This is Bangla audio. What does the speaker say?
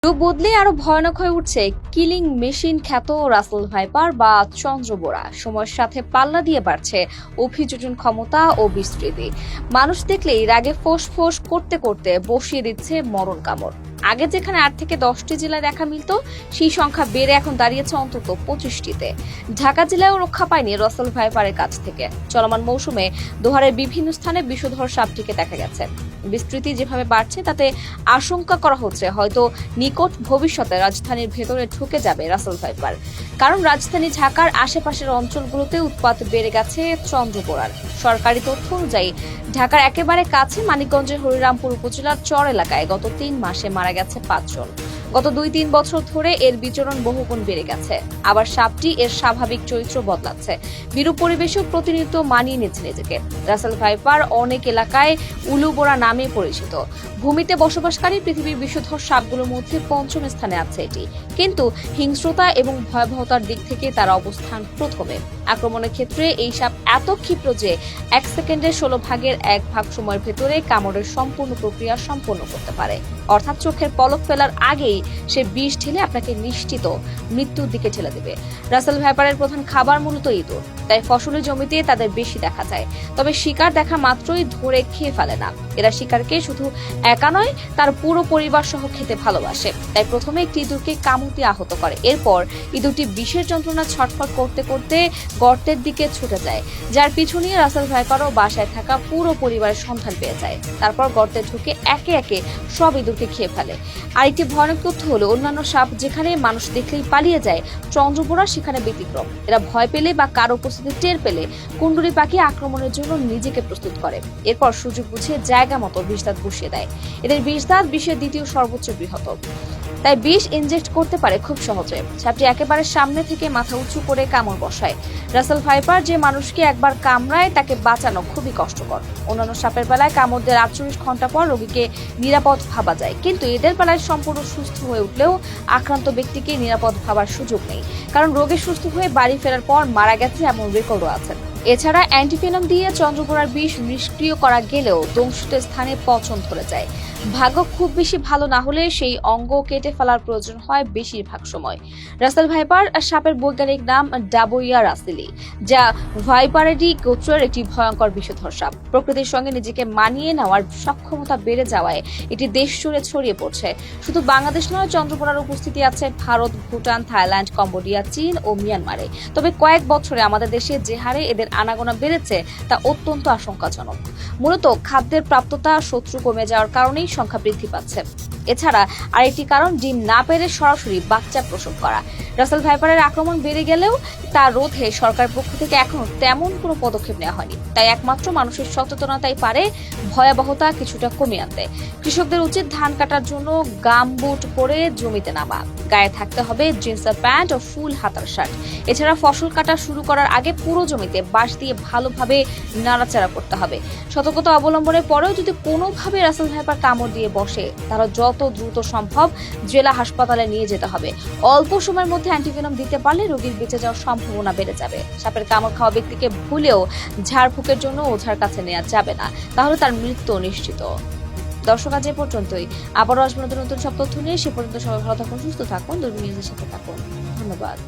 রূপ বদলে আরো ভয়ানক হয়ে উঠছে কিলিং মেশিন খ্যাত রাসেল ভাইপার বা চন্দ্রবোরা। সময়ের সাথে পাল্লা দিয়ে বাড়ছে অভিযোজন ক্ষমতা ও বিস্তৃতি। মানুষ দেখলেই রাগে ফোঁস ফোঁস করতে করতে বসিয়ে দিচ্ছে মরণ কামড়। আগে যেখানে 8 থেকে 10টি জেলায় দেখা মিলত, সেই সংখ্যা বেড়ে এখন দাঁড়িয়েছে অন্তত 25টিতে। ঢাকা জেলায়ও রক্ষা পায়নি রাসেল ভাইপারের কাছ থেকে। চলমান মৌসুমে দোহারের বিভিন্ন স্থানে বিষধর সাপটিকে দেখা গেছে। বিস্তৃতি যেভাবে বাড়ছে তাতে আশঙ্কা করা হচ্ছে হয়তো নিকট ভবিষ্যতে রাজধানীর ভেতরে ঢুকে যাবে রাসেল ভাইপার। কারণ রাজধানী ঢাকার আশেপাশের অঞ্চলগুলোতে উৎপাত বেড়ে গেছে চন্দ্রবোরার। সরকারি তথ্য অনুযায়ী ঢাকার একেবারে কাছে মানিকগঞ্জের হরিরামপুর উপজেলার চর এলাকায় গত 3 মাসে মারা গেছে 5 জন। গত 2-3 বছর ধরে এর বিচরণ বহুগুণ বেড়ে গেছে। আবার সাপটি এর স্বাভাবিক চরিত্র বদলাচ্ছে। বিরূপ পরিবেশেও প্রতিনিয়ত মানিয়ে নিচ্ছে নিজেকে। রাসেল ভাইপার অনেক এলাকায় উলুবোরা নামে পরিচিত। ভূমিতে বসবাসকারী পৃথিবীর বিষধর সাপগুলোর মধ্যে 5ম স্থানে আছে এটি। কিন্তু হিংস্রতা এবং ভয়াবহতার দিক থেকে তার অবস্থান প্রথমে। আক্রমণের ক্ষেত্রে এই সাপ এত ক্ষিপ্র যে 1 সেকেন্ডের 16 ভাগের 1 ভাগ সময়ের ভেতরে কামড়ের সম্পূর্ণ প্রক্রিয়া সম্পন্ন করতে পারে। অর্থাৎ চোখের পলক ফেলার আগেই সে বিষ ঢেলে আপনাকে নিশ্চিত মৃত্যুর দিকে ঠেলে দেবে। রাসেল ভাইপারের প্রধান খাবার মূলত ইঁদুর, তাই ফসলি জমিতে তাদের বেশি দেখা যায়। তবে শিকার দেখা মাত্রই ধরে খেয়ে ফেলে না। এরা শিকারকে শুধু একা নয়, তার পুরো পরিবার সহ খেতে ভালোবাসে। তাই প্রথমে একটি ইঁদুরকে কামড় দিয়ে আহত করে। এরপর ইঁদুরটি বিষের যন্ত্রণা ছটফট করতে করতে গর্তের দিকে ছুটে যায়, যার পিছু নিয়ে রাসেল ভাইপারও বাসায় থাকা পুরো পরিবারের সন্ধান পেয়ে যায়। তারপর গর্তে ঢুকে একে একে সব ইঁদুরকে খেয়ে ফেলে। আরেকটি ভয়ানক তথ্য হলো, অন্যান্য সাপ যেখানে মানুষ দেখলেই পালিয়ে যায়, চন্দ্রবোরা সেখানে ব্যতিক্রম। এরা ভয় পেলে বা কারো উপস্থিতি টের পেলে কুণ্ডলী পাখি আক্রমণের জন্য নিজেকে প্রস্তুত করে। এরপর সুযোগ বুঝে জায়গা মতো বিষদাঁত বসিয়ে দেয়। এদের বিষদাঁত বিশ্বের দ্বিতীয় সর্বোচ্চ বৃহৎ, তাই বিষ ইনজেক্ট করতে পারে খুব সহজে। সাপটি একেবারে সামনে থেকে মাথা উঁচু করে কামড় বসায়। রাসেল ভাইপার যে মানুষকে একবার কামড়ায় তাকে বাঁচানো খুবই কষ্টকর। অন্যান্য সাপের বেলায় কামড় দেওয়ার 48 ঘন্টা পর রোগীকে নিরাপদ ভাবা যায়, কিন্তু এদের বেলায় সম্পূর্ণ সুস্থ হয়ে উঠলেও আক্রান্ত ব্যক্তিকে নিরাপদ ভাবার সুযোগ নেই। কারণ রোগে সুস্থ হয়ে বাড়ি ফেরার পর মারা গেছে এমন রেকর্ডও আছে। এছাড়া অ্যান্টিভেনম দিয়ে চন্দ্রবোরার বিষ নিষ্ক্রিয় করা গেলেও দংশিত স্থানে পচন ধরে যায়। ভাগ্য খুব বেশি ভালো না হলে সেই অঙ্গ কেটে ফেলার প্রয়োজন হয় বেশিরভাগ সময়। রাসেল ভাইপার সাপের বৈজ্ঞানিক নাম ডাবোইয়া রাসেলি, যা ভাইপারেডি গোত্রের একটি ভয়ঙ্কর বিষধর সাপ। প্রকৃতির সঙ্গে নিজেকে মানিয়ে নেওয়ার সক্ষমতা বেড়ে যাওয়ায় এটি দেশ জুড়ে ছড়িয়ে পড়ছে। শুধু বাংলাদেশ নয়, চন্দ্রবোরার উপস্থিতি আছে ভারত, ভুটান, থাইল্যান্ড, কম্বোডিয়া, চীন ও মিয়ানমারে। তবে কয়েক বছরে আমাদের দেশে যে হারে এদের আনাগোনা বেড়েছে তা অত্যন্ত আশঙ্কাজনক। মূলত খাদ্যের প্রাপ্যতা, শত্রু কমে যাওয়ার কারণেই সংখ্যা বৃদ্ধি পাচ্ছে। এছাড়া আরেকটি কারণ ডিম না পেরে সরাসরি বাচ্চা প্রসব করা। রাসেল ভাইপারের আক্রমণ বেড়ে গেলেও তা রোধে সরকারের পক্ষ থেকে এখনো তেমন কোনো পদক্ষেপ নেওয়া হয়নি। তাই একমাত্র মানুষের সচেতনতাই পারে ভয়াবহতা কিছুটা কমিয়ে আনতে। কৃষকদের উচিত ধান কাটার জন্য গামবুট পরে জমিতে নামা, গায়ে থাকতে হবে জিন্সের প্যান্ট ও ফুল হাতার শার্ট। এছাড়া ফসল কাটা শুরু করার আগে পুরো জমিতে বাঁশ দিয়ে ভালোভাবে নাড়াচাড়া করতে হবে। সতর্কতা অবলম্বনের পরেও যদি কোনোভাবে রাসেল ভাইপার কামড় দিয়ে বসে, তাহলে যত দ্রুত সম্ভব জেলা হাসপাতালে নিয়ে যেতে হবে। অল্প সময়ের মধ্যে অ্যান্টিভেনম দিতে পারলে রোগীর বেঁচে যাওয়ার সম্ভাবনা বেড়ে যাবে। সাপের কামড় খাওয়া ব্যক্তিকে ভুলেও ঝাড়ফুঁকের জন্য ওঝার কাছে নেওয়া যাবে না, তাহলে তার মৃত্যু নিশ্চিত। দর্শক, আজ এ পর্যন্তই। আবারও আসবো নতুন নতুন সব তথ্য নিয়ে। সে পর্যন্ত সবাই ভালো থাকুন, সুস্থ থাকুন, দুর্বল নিউজের সাথে থাকুন। ধন্যবাদ।